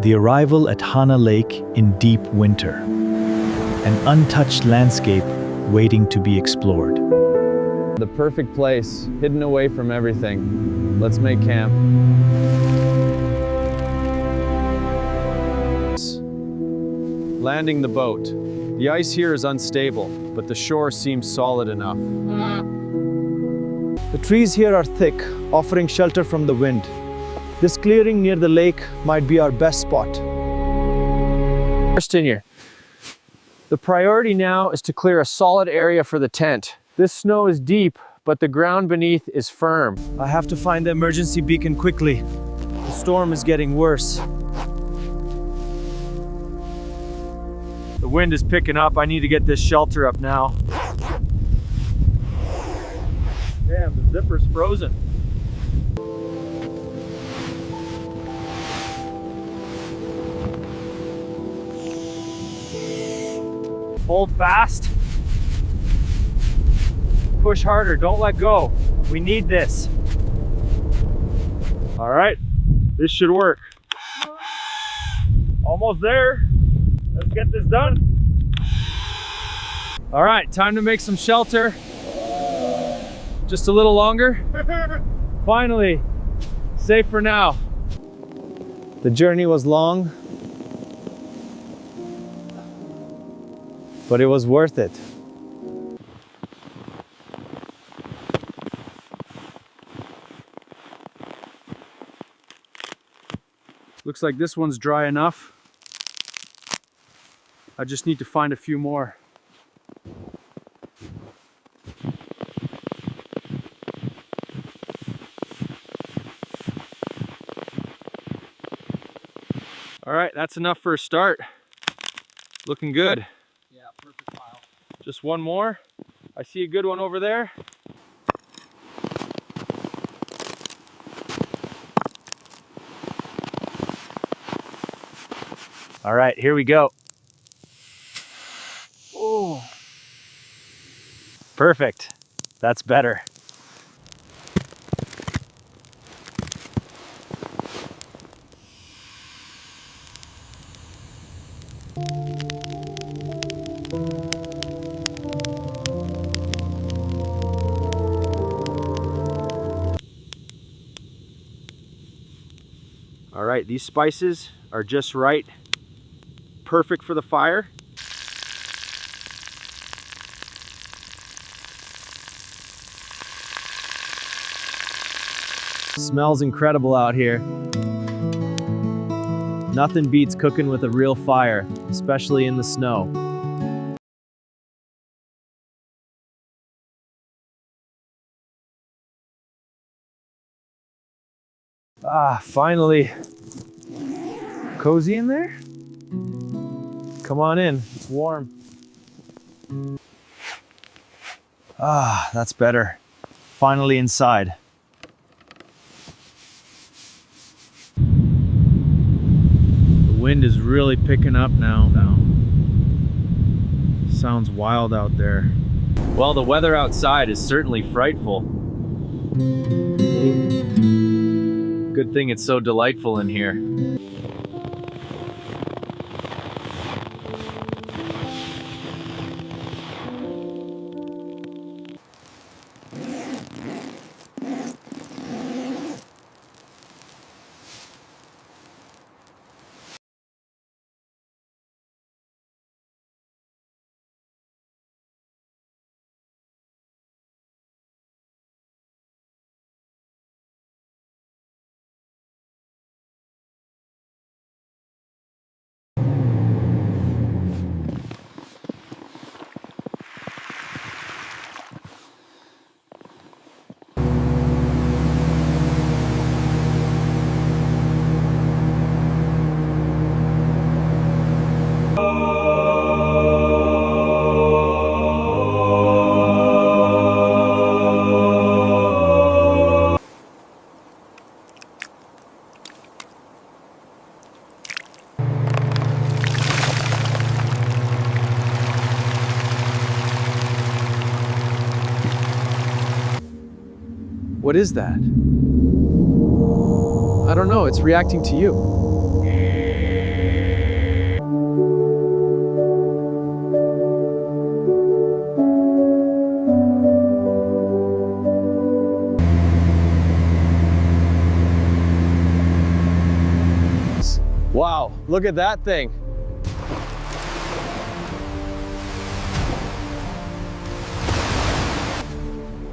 The arrival at Hanna Lake in deep winter. An untouched landscape waiting to be explored. The perfect place, hidden away from everything. Let's make camp. Landing the boat. The ice here is unstable, but the shore seems solid enough. The trees here are thick, offering shelter from the wind. This clearing near the lake might be our best spot. First in here. The priority now is to clear a solid area for the tent. This snow is deep, but the ground beneath is firm. I have to find the emergency beacon quickly. The storm is getting worse. The wind is picking up. I need to get this shelter up now. Damn, the zipper's frozen. Hold fast. Push harder, don't let go. We need this. All right, this should work. Almost there. Let's get this done. All right, time to make some shelter. Just a little longer. Finally, safe for now. The journey was long, but it was worth it. Looks like this one's dry enough. I just need to find a few more. All right, that's enough for a start. Looking good. Yeah, perfect pile. Just one more. I see a good one over there. All right, here we go. Oh, perfect. That's better. All right, these spices are just right. Perfect for the fire. Smells incredible out here. Nothing beats cooking with a real fire, especially in the snow. Ah, finally. Cozy in there? Come on in, it's warm. Ah, that's better. Finally inside. The wind is really picking up now. Sounds wild out there. Well, the weather outside is certainly frightful. Good thing it's so delightful in here. What is that? I don't know, it's reacting to you. Wow, look at that thing.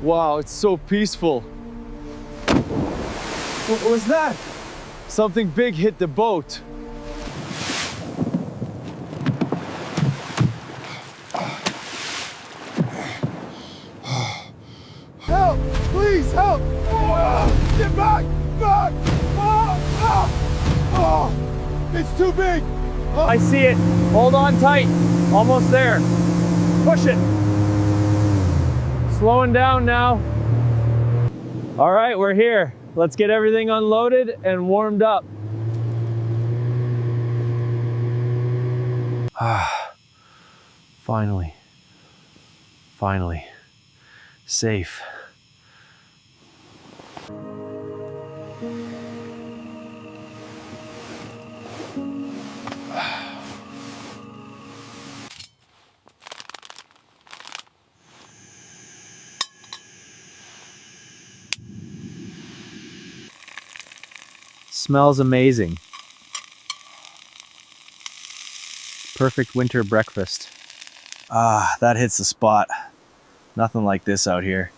Wow, it's so peaceful. What was that? Something big hit the boat. Help! Please help! Oh, get back! Back! Oh, it's too big! I see it. Hold on tight. Almost there. Push it. Slowing down now. All right, we're here. Let's get everything unloaded and warmed up. Finally. Finally. Safe. Smells amazing. Perfect winter breakfast. Ah, that hits the spot. Nothing like this out here.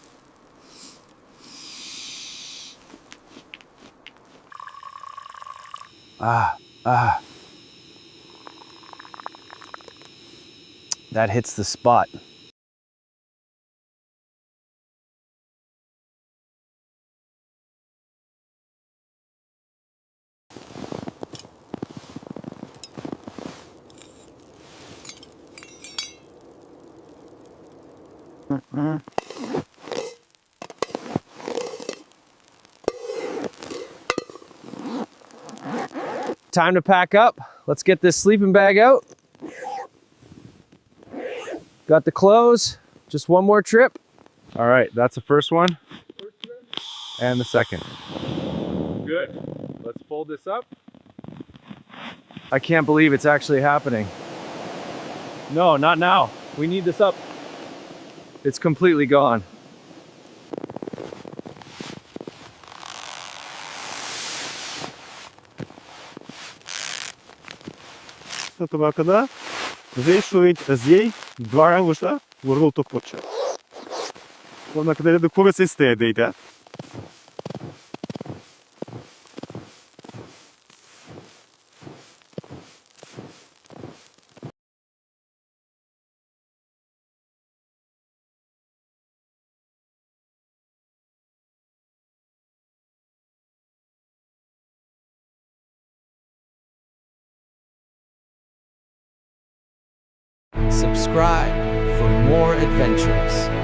That hits the spot. Time to pack up. Let's get this sleeping bag out. Got the clothes. Just one more trip. All right, that's the first one. And the second. Good. Let's fold this up. I can't believe it's actually happening. No, not now. We need this up. It's completely gone. Собакада зайшовить з'їй два лише ворвав то хоче. Вона коли до кого се стеде йде. Subscribe for more adventures.